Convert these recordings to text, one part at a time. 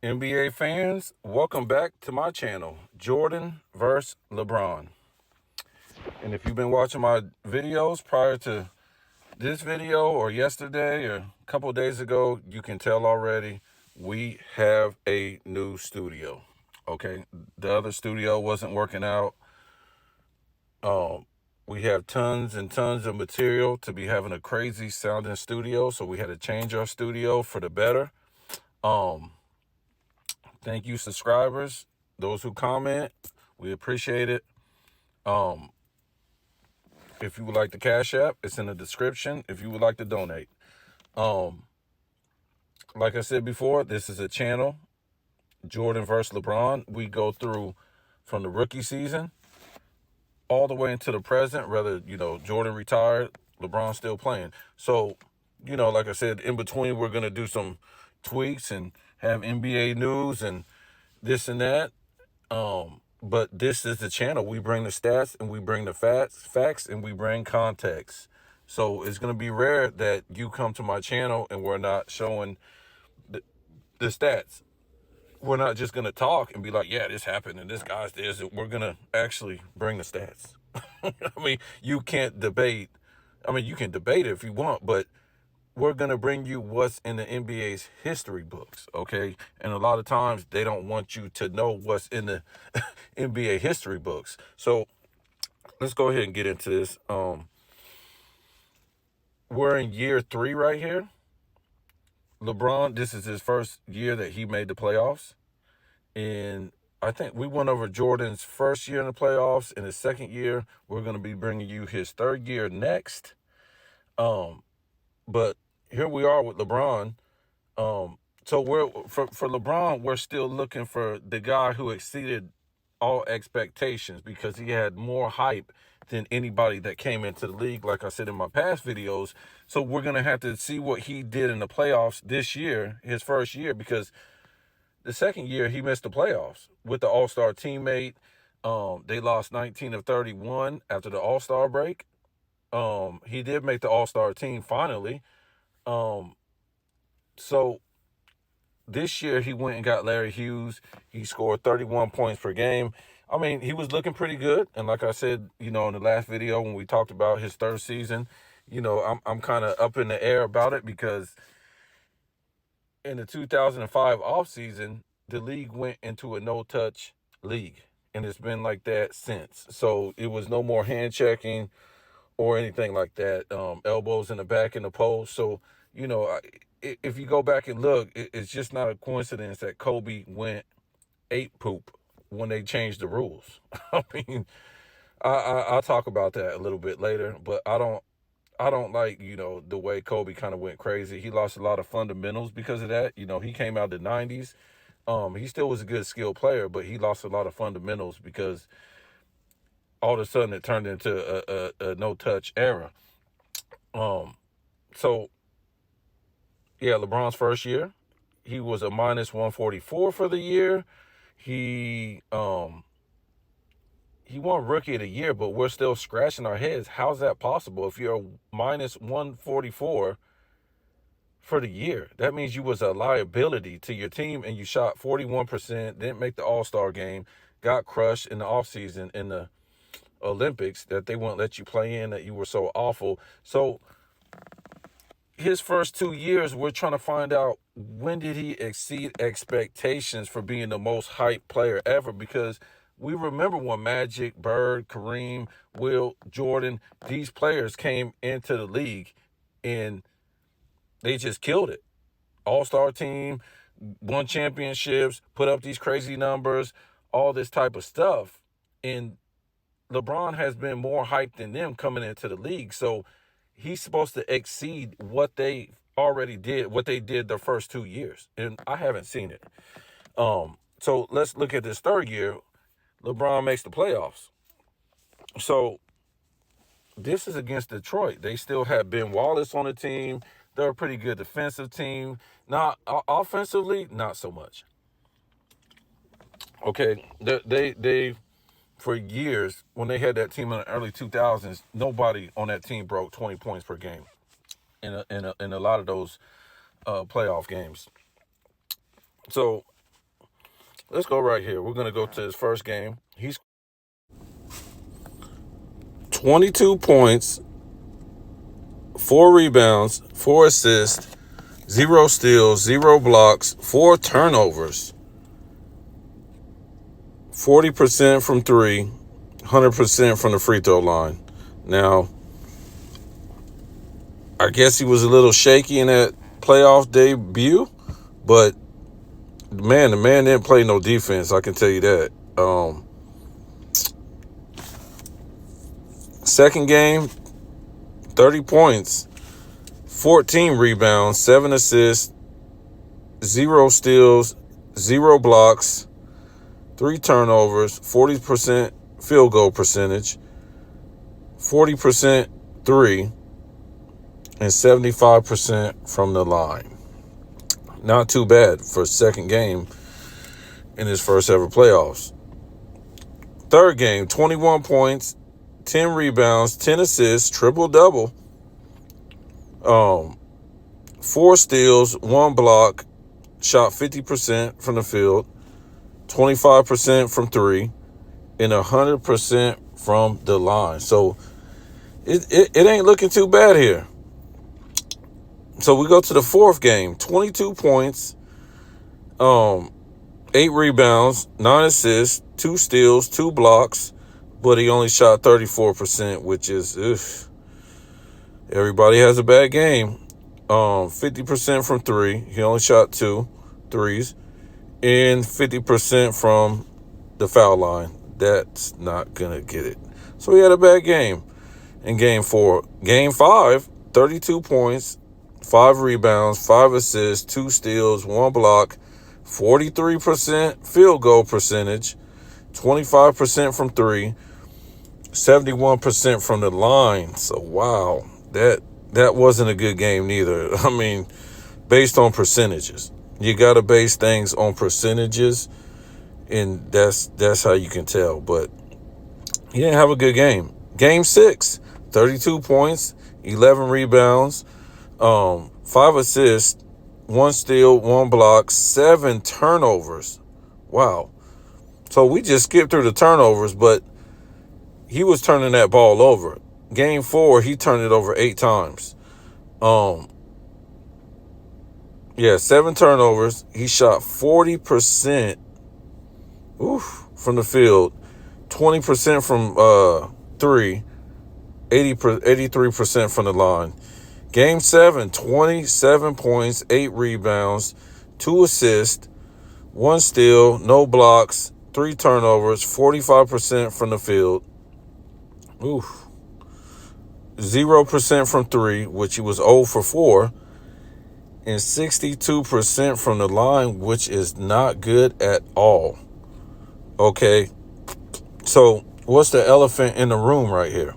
NBA fans, welcome back to my channel, Jordan vs. LeBron. And if you've been watching my videos prior to this video or yesterday or a couple of days ago, you can tell already we have a new studio. Okay, the other studio wasn't working out. We have tons and tons of material to be having a crazy sounding studio, so we had to change our studio for the better. Thank you, subscribers, those who comment. We appreciate it. If you would like the Cash App, it's in the description. If you would like to donate. Like I said before, this is a channel, Jordan versus LeBron. We go through from the rookie season all the way into the present, whether, Jordan retired, LeBron still playing. So, like I said, in between, we're going to do some tweaks and have NBA news and this and that. But this is the channel. We bring the stats and we bring the facts and we bring context. So it's going to be rare that you come to my channel and we're not showing the stats. We're not just going to talk and be like, yeah, this happened and this guy's this. We're going to actually bring the stats. I mean, you can't debate. I mean, you can debate it if you want, but we're going to bring you what's in the NBA's history books, okay? And a lot of times they don't want you to know what's in the NBA history books. So let's go ahead and get into this. We're in year 3 right here. LeBron, this is his first year that he made the playoffs. And I think we went over Jordan's first year in the playoffs. In his second year, we're going to be bringing you his third year next. But here we are with LeBron. So we're for LeBron, we're still looking for the guy who exceeded all expectations because he had more hype than anybody that came into the league, like I said in my past videos. So we're going to have to see what he did in the playoffs this year, his first year, because the second year he missed the playoffs with the All-Star teammate. They lost 19 of 31 after the All-Star break. He did make the All-Star team finally. So this year he went and got Larry Hughes. He scored 31 points per game. I mean, he was looking pretty good. And like I said, in the last video when we talked about his third season, I'm kind of up in the air about it because in the 2005 offseason, the league went into a no-touch league. And it's been like that since. So it was no more hand checking or anything like that. Elbows in the back in the post. So, if you go back and look, it's just not a coincidence that Kobe went ape poop when they changed the rules. I mean, I'll talk about that a little bit later, but I don't like, the way Kobe kind of went crazy. He lost a lot of fundamentals because of that. He came out in the 90s. He still was a good skilled player, but he lost a lot of fundamentals because all of a sudden it turned into a no-touch era. So, yeah, LeBron's first year, he was a minus 144 for the year. He won Rookie of the Year, but we're still scratching our heads. How's that possible? If you're a minus 144 for the year, that means you was a liability to your team and you shot 41%, didn't make the All-Star game, got crushed in the offseason in the Olympics that they wouldn't let you play in, that you were so awful. So his first 2 years, we're trying to find out when did he exceed expectations for being the most hyped player ever, because we remember when Magic, Bird, Kareem, Will, Jordan, these players came into the league and they just killed it. All-Star team, won championships, put up these crazy numbers, all this type of stuff. And LeBron has been more hyped than them coming into the league. So he's supposed to exceed what they already did, what they did their first 2 years. And I haven't seen it. So let's look at this third year. LeBron makes the playoffs. So this is against Detroit. They still have Ben Wallace on the team. They're a pretty good defensive team. Not offensively, not so much. Okay, they for years, when they had that team in the early 2000s, nobody on that team broke 20 points per game in a lot of those playoff games. So let's go right here. We're going to go to his first game. He's 22 points, 4 rebounds, 4 assists, 0 steals, 0 blocks, 4 turnovers, 40% from 3, 100% from the free throw line. Now, I guess he was a little shaky in that playoff debut, but man, the man didn't play no defense, I can tell you that. Second game, 30 points, 14 rebounds, 7 assists, 0 steals, 0 blocks, 3 turnovers, 40% field goal percentage, 40% 3, and 75% from the line. Not too bad for second game in his first ever playoffs. Third game, 21 points, 10 rebounds, 10 assists, triple-double, 4 steals, 1 block, shot 50% from the field, 25% from 3, and 100% from the line. So it ain't looking too bad here. So we go to the fourth game, 22 points, 8 rebounds, 9 assists, 2 steals, 2 blocks, but he only shot 34%, which is, everybody has a bad game. 50% from 3. He only shot 2 threes, and 50% from the foul line. That's not going to get it. So he had a bad game in game 4. Game 5, 32 points, 5 rebounds, 5 assists, 2 steals, 1 block, 43% field goal percentage, 25% from 3, 71% from the line. So, wow, that wasn't a good game neither. I mean, based on percentages. You got to base things on percentages, and that's how you can tell. But he didn't have a good game. Game 6, 32 points, 11 rebounds, 5 assists, 1 steal, 1 block, 7 turnovers. Wow. So we just skipped through the turnovers, but he was turning that ball over. Game 4, he turned it over 8 times. 7 turnovers. He shot 40% from the field, 20% from 3, 83% from the line. Game 7, 27 points, 8 rebounds, 2 assists, 1 steal, no blocks, 3 turnovers, 45% from the field. 0% from 3, which he was 0 for 4, and 62% from the line, which is not good at all. Okay, so what's the elephant in the room right here?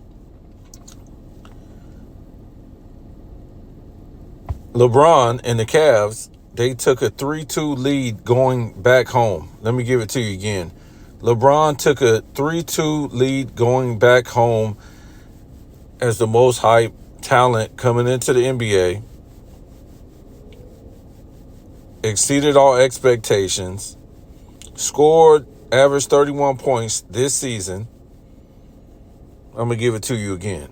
LeBron and the Cavs, they took a 3-2 lead going back home. Let me give it to you again. LeBron took a 3-2 lead going back home as the most hyped talent coming into the NBA. Exceeded all expectations. Scored, averaged 31 points this season. I'm going to give it to you again.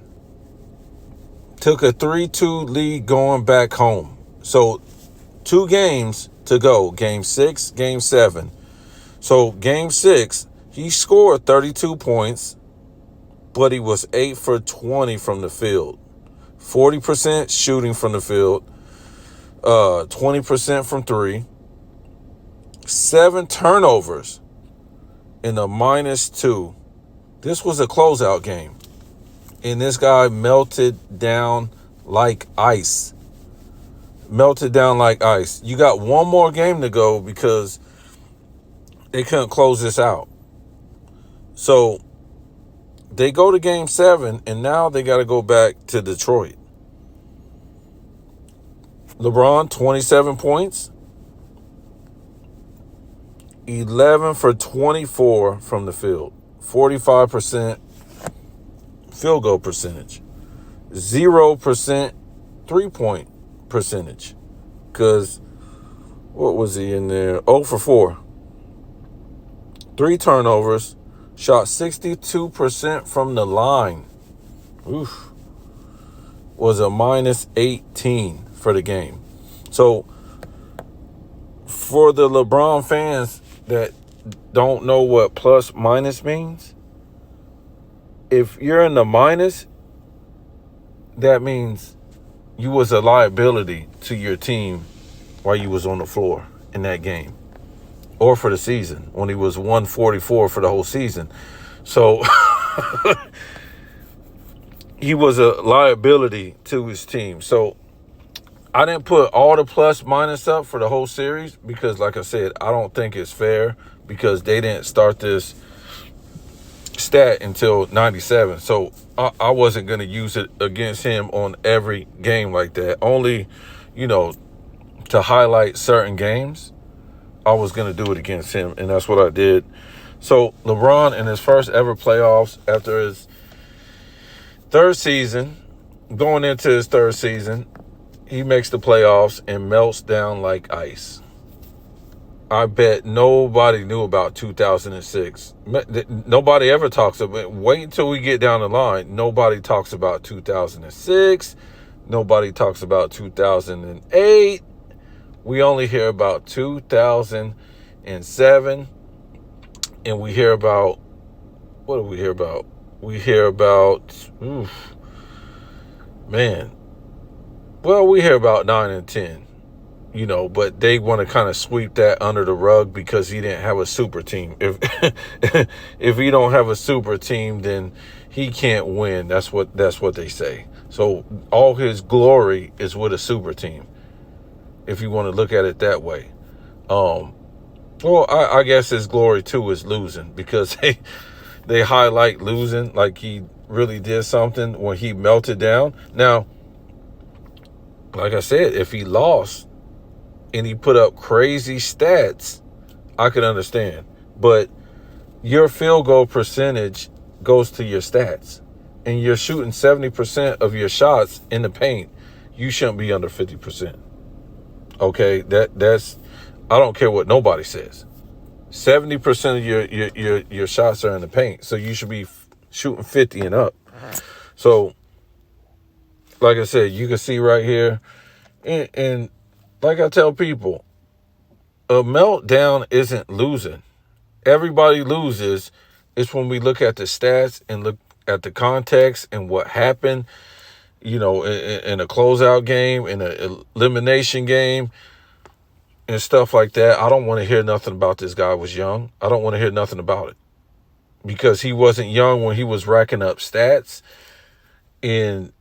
Took a 3-2 lead going back home. So 2 games to go. Game 6, Game 7. So Game 6, he scored 32 points, but he was 8 for 20 from the field. 40% shooting from the field. 20% from 3. 7 turnovers in a -2. This was a closeout game. And this guy melted down like ice. Melted down like ice. You got one more game to go because they couldn't close this out. So they go to Game 7, and now they got to go back to Detroit. LeBron, 27 points. 11 for 24 from the field. 45% field goal percentage. 0% three-point percentage. Because, what was he in there? 0 for 4. 3 turnovers, shot 62% from the line. Oof. Was a minus 18 for the game. So for the LeBron fans that don't know what plus minus means, if you're in the minus, that means you was a liability to your team while you was on the floor in that game, or for the season when he was 144 for the whole season. So he was a liability to his team. So I didn't put all the plus minus up for the whole series because, like I said, I don't think it's fair because they didn't start this stat until 97. So I wasn't going to use it against him on every game like that. Only, to highlight certain games, I was going to do it against him, and that's what I did. So LeBron, in his first ever playoffs after his third season, going into his third season, he makes the playoffs and melts down like ice. I bet nobody knew about 2006. Nobody ever talks about it. Wait until we get down the line. Nobody talks about 2006. Nobody talks about 2008. We only hear about 2007. And we hear about, what do we hear about? We hear about, we hear about 9 and 10. But they want to kind of sweep that under the rug because he didn't have a super team. If if he don't have a super team, then he can't win. That's what they say. So all his glory is with a super team, if you want to look at it that way. I guess his glory too is losing because they highlight losing like he really did something when he melted down. Now, like I said, if he lost and he put up crazy stats, I could understand. But your field goal percentage goes to your stats. And you're shooting 70% of your shots in the paint. You shouldn't be under 50%. Okay? That's I don't care what nobody says. 70% of your shots are in the paint. So you should be shooting 50 and up. So, like I said, you can see right here. And like I tell people, a meltdown isn't losing. Everybody loses. It's when we look at the stats and look at the context and what happened, in a closeout game, in an elimination game, and stuff like that. I don't want to hear nothing about this guy was young. I don't want to hear nothing about it because he wasn't young when he was racking up stats and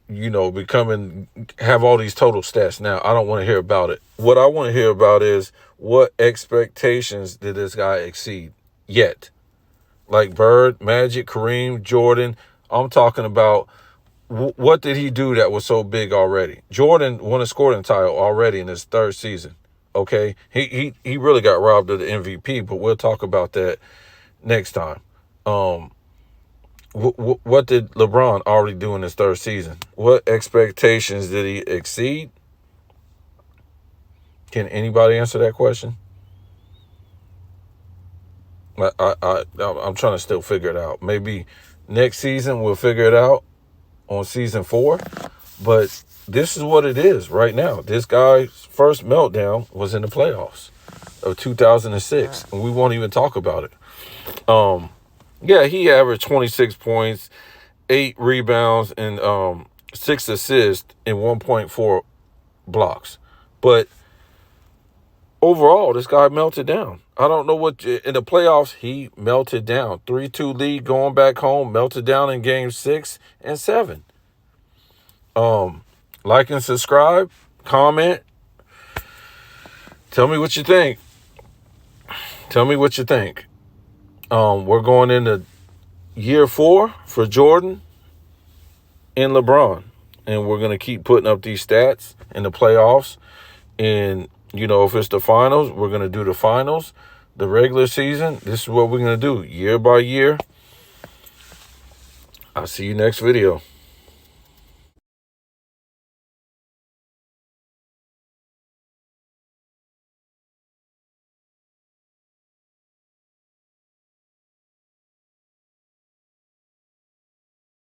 have all these total stats. Now, I don't want to hear about it. What I want to hear about is what expectations did this guy exceed yet? Like Bird, Magic, Kareem, Jordan. I'm talking about what did he do that was so big already? Jordan won a scoring title already in his third season. Okay? He really got robbed of the MVP, but we'll talk about that next time. What did LeBron already do in his third season? What expectations did he exceed? Can anybody answer that question? I'm trying to still figure it out. Maybe next season we'll figure it out on season 4. But this is what it is right now. This guy's first meltdown was in the playoffs of 2006, and we won't even talk about it. He averaged 26 points, 8 rebounds, and 6 assists and 1.4 blocks. But overall, this guy melted down. I don't know in the playoffs, he melted down. 3-2 lead going back home, melted down in game 6 and 7. Like and subscribe, comment. Tell me what you think. We're going into year 4 for Jordan and LeBron. And we're going to keep putting up these stats in the playoffs. And, if it's the finals, we're going to do the finals. The regular season, this is what we're going to do year by year. I'll see you next video.